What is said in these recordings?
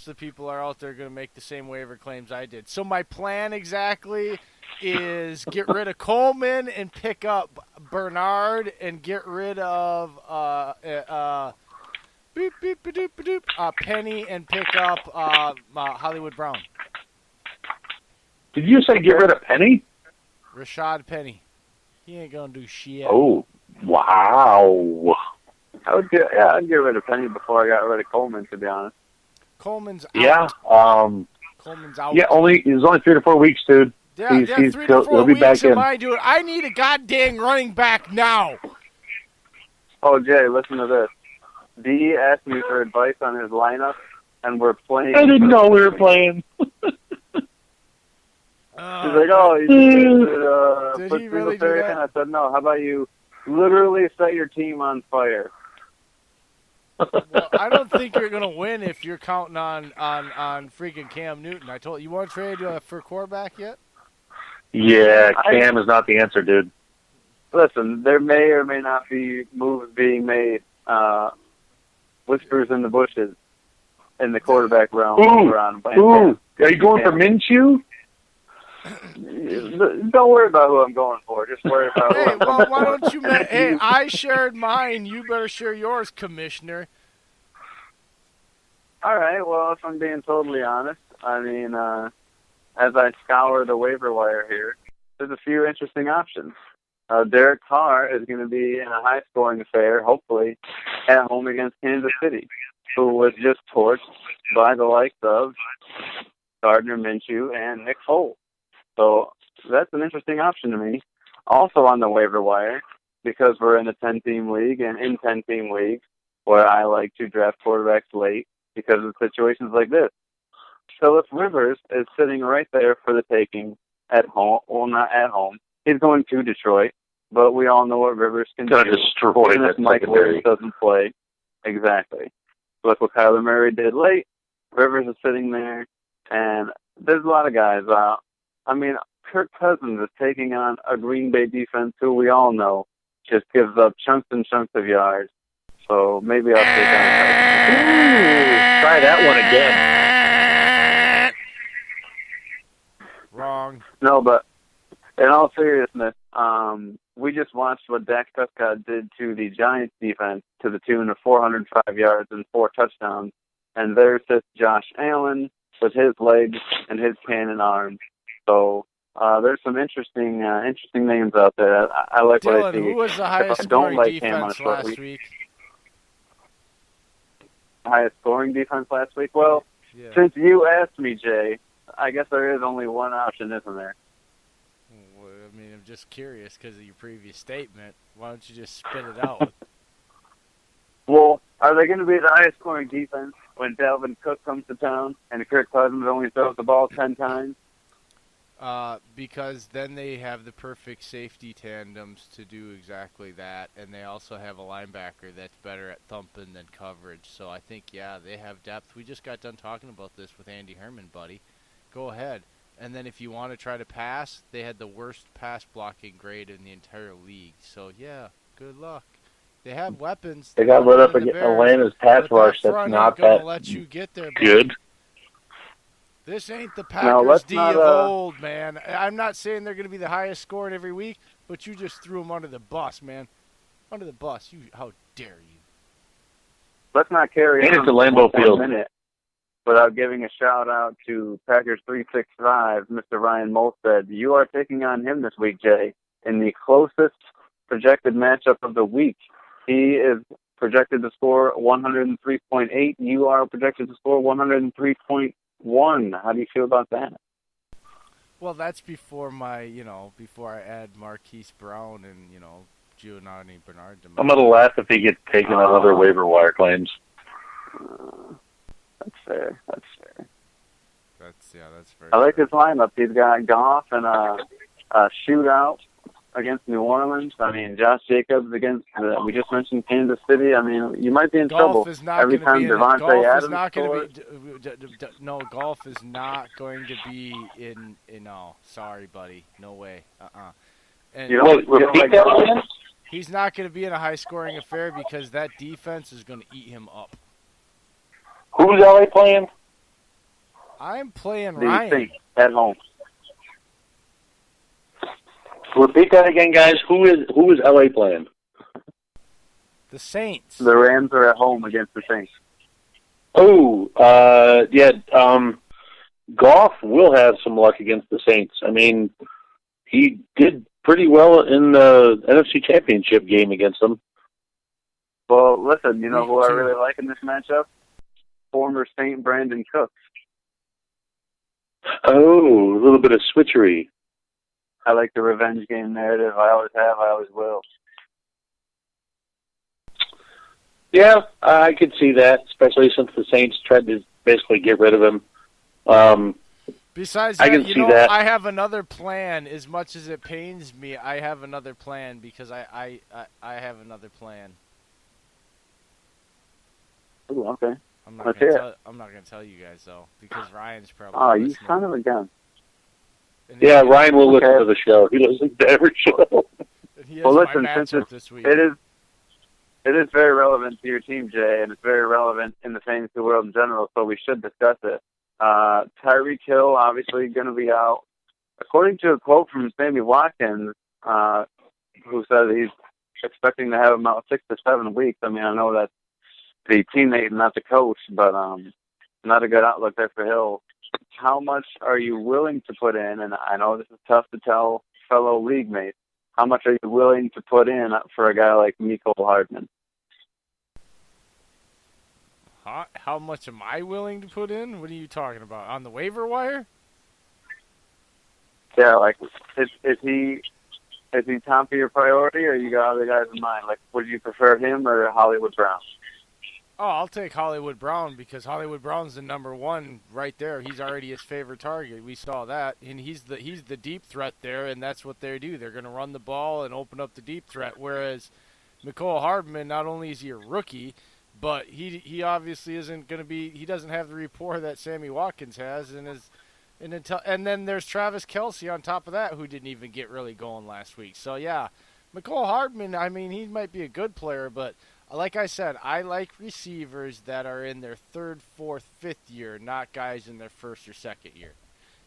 most of the people are out there going to make the same waiver claims I did. So my plan exactly is get rid of Coleman and pick up Bernard and get rid of Penny and pick up Hollywood Brown. Did you say get rid of Penny? Rashad Penny. He ain't going to do shit. Oh, wow. I'd get rid of Penny before I got rid of Coleman, to be honest. Coleman's out. Yeah. Coleman's out. Yeah, it was only 3 to 4 weeks, dude. Yeah, 3 to 4 he'll be weeks back in. Dude, I need a goddamn running back now. Oh, Jay, listen to this. D asked me for advice on his lineup, and we're playing. I didn't know we were playing. He's like, oh, you should put he really Singletary do that? in? I said, no, how about you literally set your team on fire? Well, I don't think you're going to win if you're counting on freaking Cam Newton. I told you want to trade for quarterback yet? Yeah, Cam is not the answer, dude. Listen, there may or may not be moves being made, whispers in the bushes in the quarterback realm. Ooh, are you going for Minshew? Don't worry about who I'm going for. Just worry about Hey, well, why don't you... Hey, I shared mine. You better share yours, Commissioner. All right, well, if I'm being totally honest, I mean, as I scour the waiver wire here, there's a few interesting options. Derek Carr is going to be in a high-scoring affair, hopefully, at home against Kansas City, who was just torched by the likes of Gardner Minshew and Nick Foles. So that's an interesting option to me. Also on the waiver wire, because we're in a 10-team league, and in 10-team leagues, where I like to draft quarterbacks late because of situations like this. Phillip Rivers is sitting right there for the taking at home. Well, not at home. He's going to Detroit, but we all know what Rivers can do. Destroy Even if Mike Williams doesn't play. Exactly. Look what Kyler Murray did late. Rivers is sitting there, and there's a lot of guys out. I mean, Kirk Cousins is taking on a Green Bay defense who we all know just gives up chunks and chunks of yards. So maybe I'll take on Cousins. Try that one again. Wrong. No, but in all seriousness, we just watched what Dak Prescott did to the Giants defense to the tune of 405 yards and 4 touchdowns. And there sits Josh Allen with his legs and his cannon arms. So there's some interesting names out there. I like Dillon, what I see. who was the highest scoring defense last week? Highest scoring defense last week? Well, yeah. Since you asked me, Jay, I guess there is only one option, isn't there? Well, I mean, I'm just curious because of your previous statement. Why don't you just spit it out? Well, are they going to be the highest scoring defense when Dalvin Cook comes to town and Kirk Cousins only throws the ball 10 times? Because then they have the perfect safety tandems to do exactly that, and they also have a linebacker that's better at thumping than coverage. So I think, yeah, they have depth. We just got done talking about this with Andy Herman, buddy. Go ahead. And then if you want to try to pass, they had the worst pass blocking grade in the entire league. So, yeah, good luck. They have weapons. They got lit up against Atlanta's pass rush. That's not that let you get there, buddy. good. This ain't the Packers of old, man. I'm not saying they're going to be the highest scoring every week, but you just threw them under the bus, man. Under the bus. How dare you? Let's not carry on to Lambeau Field. Minute without giving a shout-out to Packers 365, Mr. Ryan Molstead. You are taking on him this week, Jay, in the closest projected matchup of the week. He is projected to score 103.8. You are projected to score 103.1. How do you feel about that? Well, that's before before I add Marquise Brown and, Giovanni Bernard. I'm going to laugh if he gets taken on other waiver wire claims. That's fair. That's fair. I like his lineup. He's got Goff and a shootout against New Orleans. I mean, Josh Jacobs against, we just mentioned Kansas City. I mean, you might be in trouble every time Devontae Adams scores. No, Goff is not going to be in no. Sorry, buddy. No way. And you don't repeat that again? He's not going to be in a high-scoring affair because that defense is going to eat him up. Who's LA playing? I'm playing The Ryan. Saints at home. Repeat that again, guys. Who is LA playing? The Saints. The Rams are at home against the Saints. Oh, yeah. Goff will have some luck against the Saints. I mean, he did pretty well in the NFC Championship game against them. Well, listen, you know Me who I too. really like in this matchup? Former Saint Brandon Cooks. Oh, a little bit of switchery. I like the revenge game narrative. I always have. I always will. Yeah, I could see that, especially since the Saints tried to basically get rid of him. Besides I that, can see that. I have another plan. As much as it pains me, I have another plan because I have another plan. Ooh, okay. I'm not Let's gonna hear tell. I'm not gonna tell you guys though because Ryan's probably. Oh, you listening. son of a gun. And Yeah, he- Ryan will listen Okay. to the show. He listens to every show. and he has Well, my listen, since matchup this week. It is very relevant to your team, Jay, and it's very relevant in the fantasy world in general, so we should discuss it. Tyreek Hill, obviously, going to be out. According to a quote from Sammy Watkins, who says he's expecting to have him out 6 to 7 weeks. I mean, I know that's the teammate, not the coach, but not a good outlook there for Hill. How much are you willing to put in? And I know this is tough to tell fellow league mates. How much are you willing to put in for a guy like Mecole Hardman? How much am I willing to put in? What are you talking about? On the waiver wire? Yeah, like is he top of your priority, or you got other guys in mind? Like, would you prefer him or Hollywood Brown? Oh, I'll take Hollywood Brown because Hollywood Brown's the number one right there. He's already his favorite target. We saw that, and he's the deep threat there, and that's what they do. They're going to run the ball and open up the deep threat. Whereas Mecole Hardman, not only is he a rookie, but he obviously isn't going to be. He doesn't have the rapport that Sammy Watkins has, and then there's Travis Kelce on top of that, who didn't even get really going last week. So yeah, Mecole Hardman. I mean, he might be a good player, but like I said, I like receivers that are in their third, fourth, fifth year, not guys in their first or second year.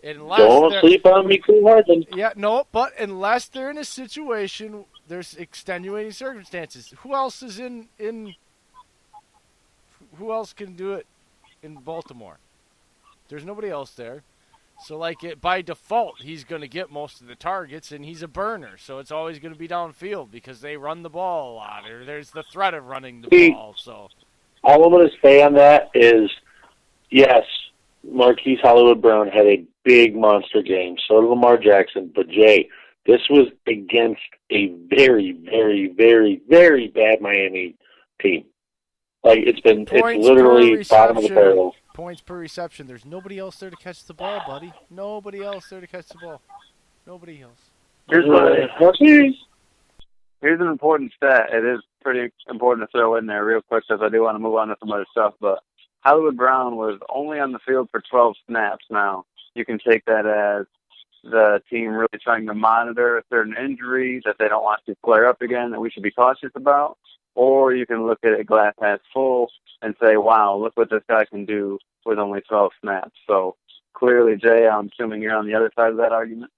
Don't sleep on Mecole Hardman. Yeah, no, but unless they're in a situation, there's extenuating circumstances. Who else is in? Who else can do it in Baltimore? There's nobody else there. So, by default, he's going to get most of the targets, and he's a burner. So it's always going to be downfield because they run the ball a lot, or there's the threat of running the ball. So, all I'm going to say on that is, yes, Marquise Hollywood Brown had a big monster game. So did Lamar Jackson. But, Jay, this was against a very, very, very, very bad Miami team. It's literally bottom of the barrel. Points per reception. There's nobody else there to catch the ball, buddy. Nobody else there to catch the ball. Nobody else. Here's an important stat. It is pretty important to throw in there real quick because I do want to move on to some other stuff. But Hollywood Brown was only on the field for 12 snaps. Now, you can take that as the team really trying to monitor a certain injury that they don't want to flare up again that we should be cautious about. Or you can look at it glass half full and say, wow, look what this guy can do with only 12 snaps. So clearly, Jay, I'm assuming you're on the other side of that argument.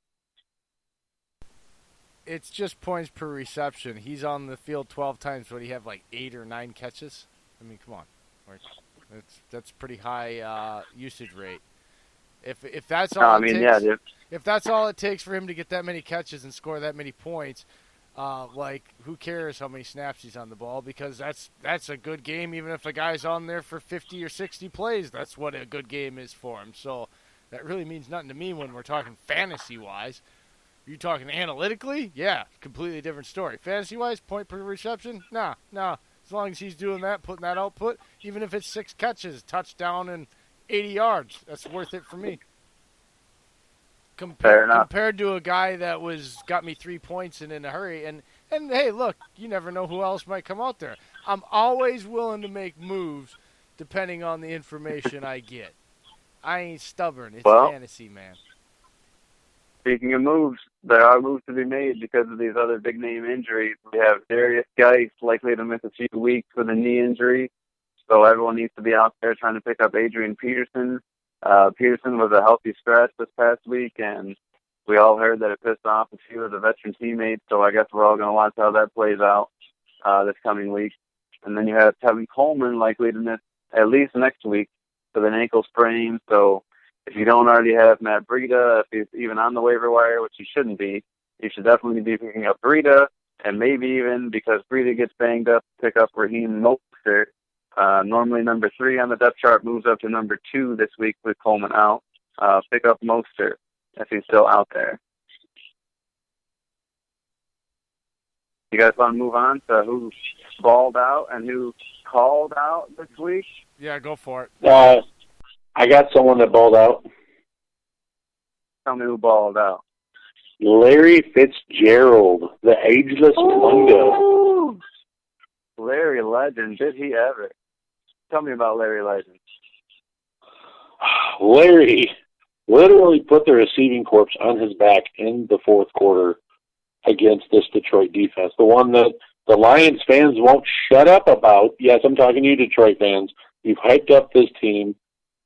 It's just points per reception. He's on the field 12 times, but he have 8 or 9 catches. I mean, come on. That's pretty high usage rate. If that's all if that's all it takes for him to get that many catches and score that many points, who cares how many snaps he's on the ball? Because that's a good game, even if a guy's on there for 50 or 60 plays. That's what a good game is for him. So that really means nothing to me when we're talking fantasy-wise. Are you talking analytically? Yeah, completely different story. Fantasy-wise, point per reception? Nah. As long as he's doing that, putting that output, even if it's 6 catches, touchdown, and 80 yards, that's worth it for me. Compared to a guy that got me 3 points and in a hurry. And hey, look, you never know who else might come out there. I'm always willing to make moves depending on the information I get. I ain't stubborn. It's fantasy, man. Speaking of moves, there are moves to be made because of these other big-name injuries. We have Darius Geis likely to miss a few weeks with a knee injury, so everyone needs to be out there trying to pick up Adrian Peterson. Peterson was a healthy scratch this past week, and we all heard that it pissed off a few of the veteran teammates, so I guess we're all going to watch how that plays out this coming week. And then you have Tevin Coleman likely to miss at least next week with an ankle sprain. So if you don't already have Matt Breida, if he's even on the waiver wire, which he shouldn't be, you should definitely be picking up Breida, and maybe even, because Breida gets banged up, pick up Raheem Mostert. Normally number 3 on the depth chart moves up to number 2 this week with Coleman out. Pick up Mostert if he's still out there. You guys want to move on to who balled out and who called out this week? Yeah, go for it. I got someone that balled out. Tell me who balled out. Larry Fitzgerald, the ageless wonder. Larry Legend, did he ever? Tell me about Larry Legend. Larry literally put the receiving corps on his back in the fourth quarter against this Detroit defense, the one that the Lions fans won't shut up about. Yes, I'm talking to you, Detroit fans. You've hyped up this team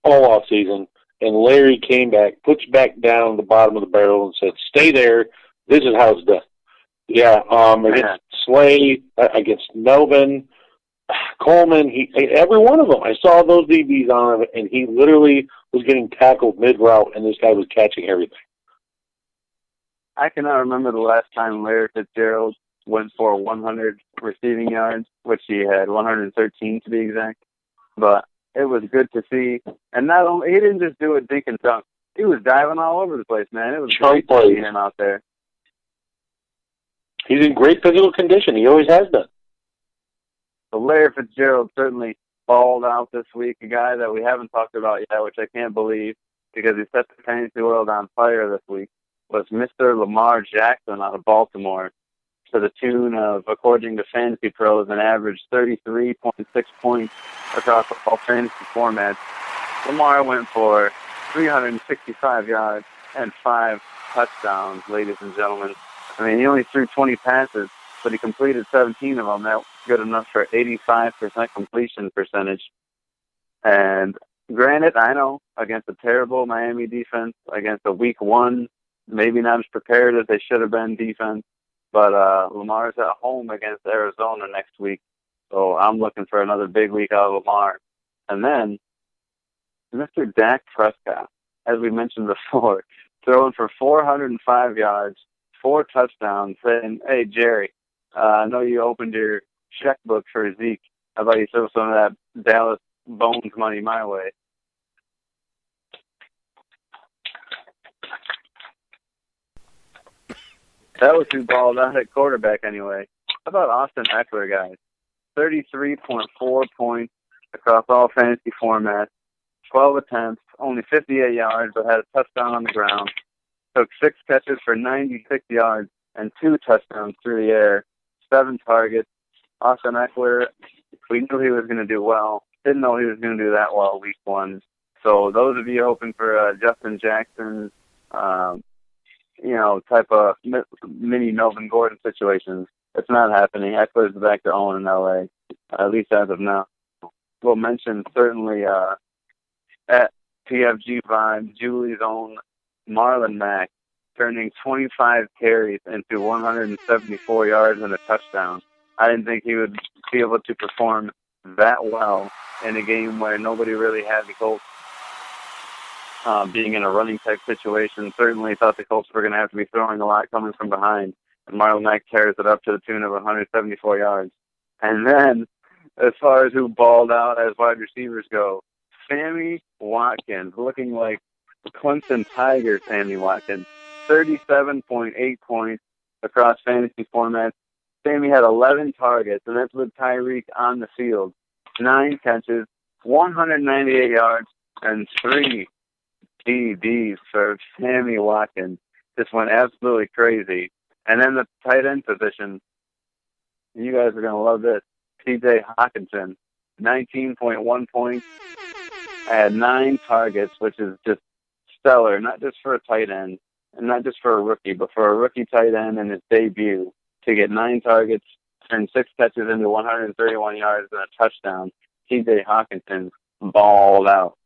all off season, and Larry came back, puts back down the bottom of the barrel and said, stay there. This is how it's done. Yeah, against Slay, against Melvin, Coleman, every one of them. I saw those DBs on him, and he literally was getting tackled mid-route, and this guy was catching everything. I cannot remember the last time Larry Fitzgerald went for 100 receiving yards, which he had 113 to be exact. But it was good to see. And not only, he didn't just do a dink and dunk. He was diving all over the place, man. It was great to see him out there. He's in great physical condition. He always has been. So Larry Fitzgerald certainly balled out this week, a guy that we haven't talked about yet, which I can't believe because he set the fantasy world on fire this week, was Mr. Lamar Jackson out of Baltimore, to the tune of, according to Fantasy Pros, an average 33.6 points across all fantasy formats. Lamar went for 365 yards and 5 touchdowns, ladies and gentlemen. I mean, he only threw 20 passes, but he completed 17 of them. That's good enough for 85% completion percentage. And granted, I know, against a terrible Miami defense, against a week 1, maybe not as prepared as they should have been defense, but Lamar's at home against Arizona next week, so I'm looking for another big week out of Lamar. And then Mr. Dak Prescott, as we mentioned before, throwing for 405 yards, 4 touchdowns, saying, hey, Jerry, I know you opened your checkbook for Zeke. How about you throw some of that Dallas Bones money my way? That was who balled out at quarterback anyway. How about Austin Eckler, guys? 33.4 points across all fantasy formats, 12 attempts, only 58 yards, but had a touchdown on the ground. Took 6 catches for 96 yards and 2 touchdowns through the air, 7 targets. Austin Eckler, we knew he was going to do well. Didn't know he was going to do that well week 1. So those of you hoping for Justin Jackson's, type of mini Melvin Gordon situations, it's not happening. Eckler's back to own in L.A., at least as of now. We'll mention certainly at PFG Vibe, Julie's own Marlon Mack, turning 25 carries into 174 yards and a touchdown. I didn't think he would be able to perform that well in a game where nobody really had the Colts being in a running type situation. Certainly thought the Colts were going to have to be throwing a lot coming from behind. And Marlon Mack tears it up to the tune of 174 yards. And then, as far as who balled out as wide receivers go, Sammy Watkins, looking like Clemson Tigers Sammy Watkins, 37.8 points across fantasy formats. Sammy had 11 targets, and that's with Tyreek on the field. 9 catches, 198 yards, and 3 TDs for Sammy Watkins. Just went absolutely crazy. And then the tight end position, you guys are going to love this. TJ Hawkinson, 19.1 points, had 9 targets, which is just stellar, not just for a tight end, and not just for a rookie, but for a rookie tight end in his debut, to get 9 targets, turn 6 catches into 131 yards and a touchdown. TJ Hawkinson balled out.